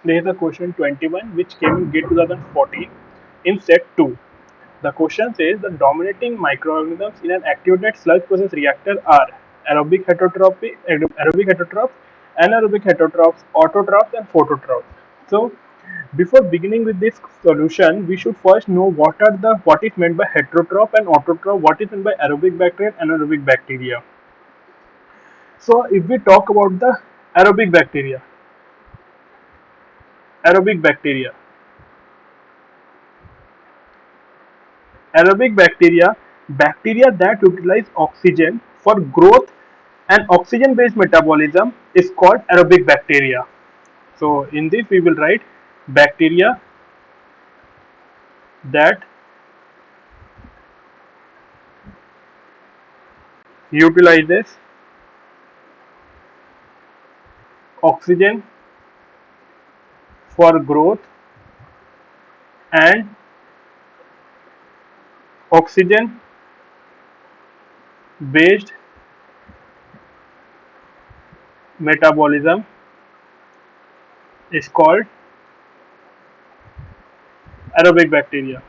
There is a question 21 which came in GATE 2014 in set 2. The question says the dominating microorganisms in an activated sludge process reactor are aerobic heterotrophs, anaerobic heterotrophs, autotrophs, and phototrophs. So, before beginning with this solution, we should first know what is meant by heterotroph and autotroph, what is meant by aerobic bacteria and anaerobic bacteria. So, if we talk about the aerobic bacteria, aerobic bacteria, Aerobic bacteria, bacteria that utilize oxygen for growth and oxygen based metabolism is called aerobic bacteria. So, in this we will write bacteria that utilizes oxygen for growth and oxygen based metabolism is called aerobic bacteria.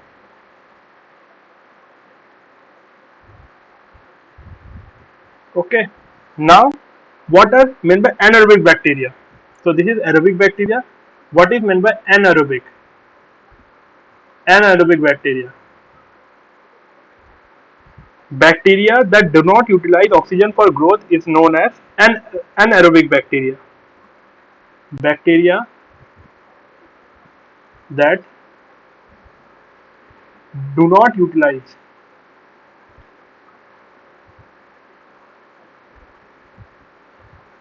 Okay. Now, what are meant by anaerobic bacteria? So, this is aerobic bacteria. What is meant by anaerobic? Anaerobic bacteria. Bacteria that do not utilize oxygen for growth is known as anaerobic bacteria. Bacteria that do not utilize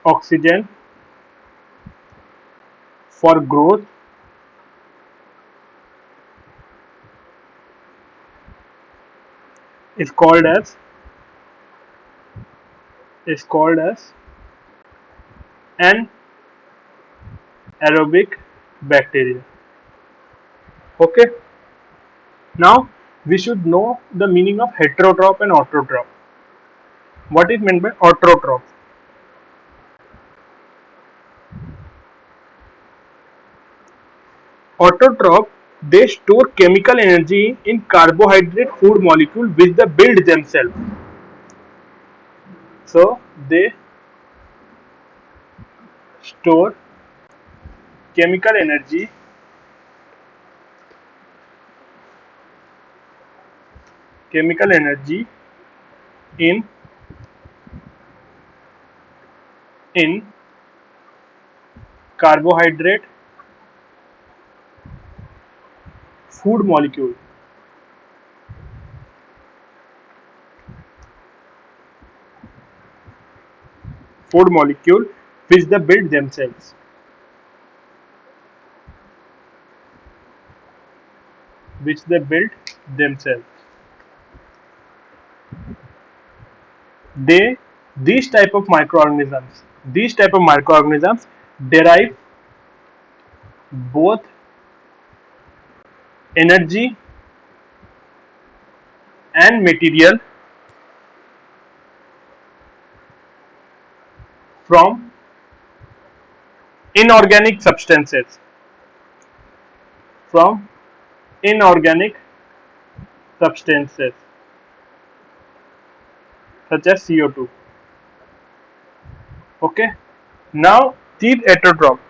oxygen for growth is called as is called as anaerobic bacteria. Okay. Now we should know the meaning of heterotroph and autotroph. What is meant by autotroph? Autotroph, they store chemical energy in carbohydrate food molecule which they build themselves. So they store chemical energy chemical energy in in carbohydrate food molecule which they build themselves. Which they build themselves. They these type of microorganisms derive both energy and material from inorganic substances from inorganic substances such as CO2. Okay. Now these autotrophs,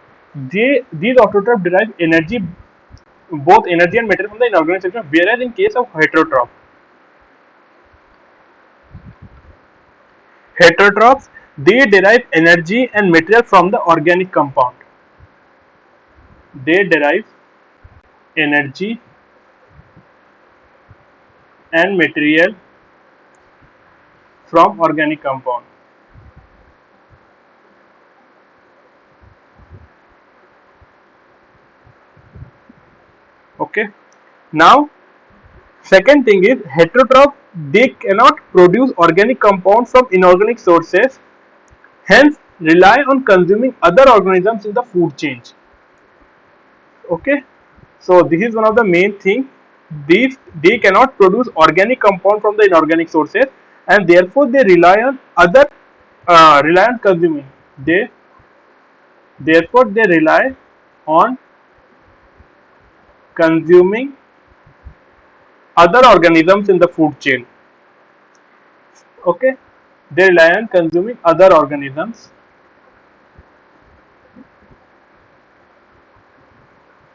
these autotrophs derive energy, both energy and material from the inorganic substance. Whereas in case of heterotrophs, they derive energy and material from the organic compound. They derive energy and material from organic compound. Okay. Now, second thing is heterotroph. They cannot produce organic compounds from inorganic sources. Hence, rely on consuming other organisms in the food chain. Okay. So this is one of the main thing. These they cannot produce organic compound from the inorganic sources, and therefore they rely on other rely on consuming. They Therefore they rely on consuming other organisms in the food chain. Okay, they rely on consuming other organisms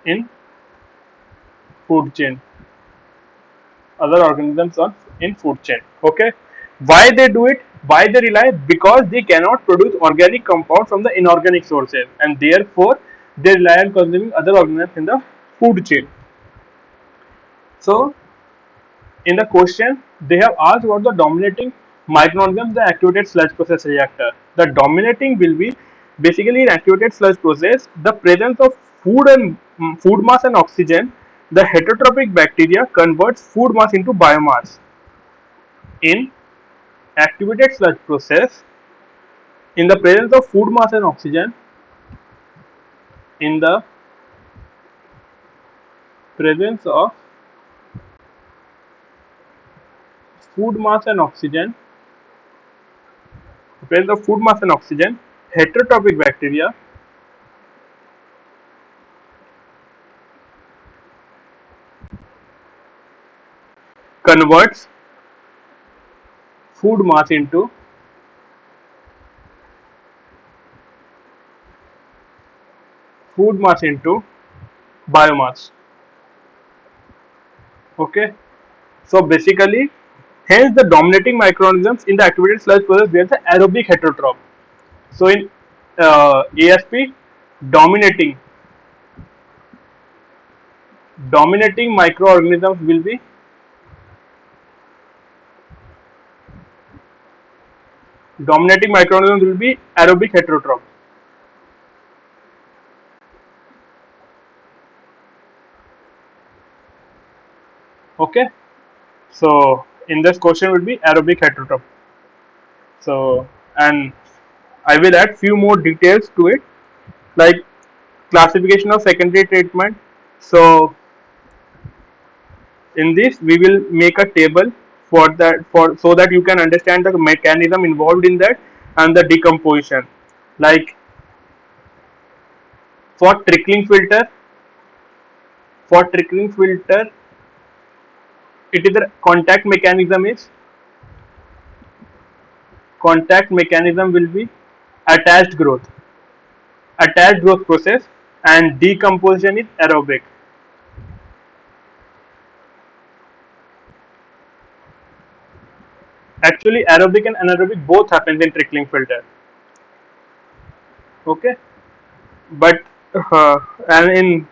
in food chain, other organisms on in food chain. Okay, why they do it, why they rely, because they cannot produce organic compounds from the inorganic sources, and therefore they rely on consuming other organisms in the food chain. So in the question, they have asked what the dominating microorganism the activated sludge process reactor. The dominating will be basically in activated sludge process the presence of food and food mass and oxygen. The heterotrophic bacteria converts food mass into biomass. In activated sludge process, in the presence of food mass and oxygen, in the presence of food mass and oxygen, presence of food mass and oxygen, heterotrophic bacteria converts food mass into biomass. Okay, so basically, hence the dominating microorganisms in the activated sludge process they are the aerobic heterotroph. So in ASP, dominating dominating microorganisms will be aerobic heterotroph. Okay, so in this question will be aerobic heterotroph. So, and I will add few more details to it, like classification of secondary treatment. So in this we will make a table for that, for so that you can understand the mechanism involved in that and the decomposition. Like for trickling filter, for trickling filter it is a contact mechanism will be attached growth process, and decomposition is aerobic. Actually aerobic and anaerobic both happens in trickling filter. Okay, but and in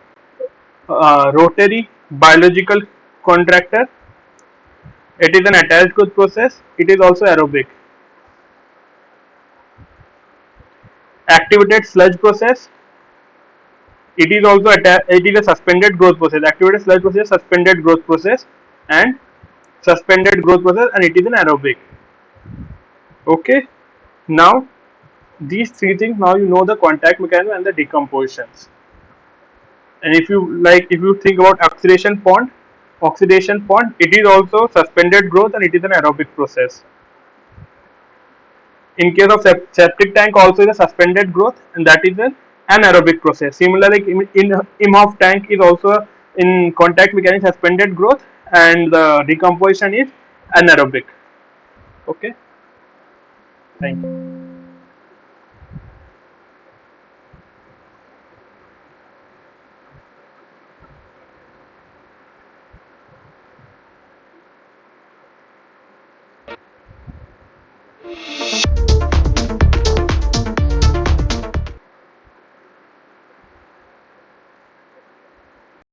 rotary biological contractor it is an attached growth process, it is also aerobic. Activated sludge process, it is also it is a suspended growth process. Activated sludge process, suspended growth process, and suspended growth process, and it is an aerobic. Okay, now these three things, now you know the contact mechanism and the decompositions. And if you like, if you think about oxidation pond, it is also suspended growth and it is an aerobic process. In case of septic tank, also is a suspended growth, and that is an anaerobic process. Similarly, in Imhoff tank is also in contact mechanism suspended growth, and the decomposition is anaerobic. Okay, thank you.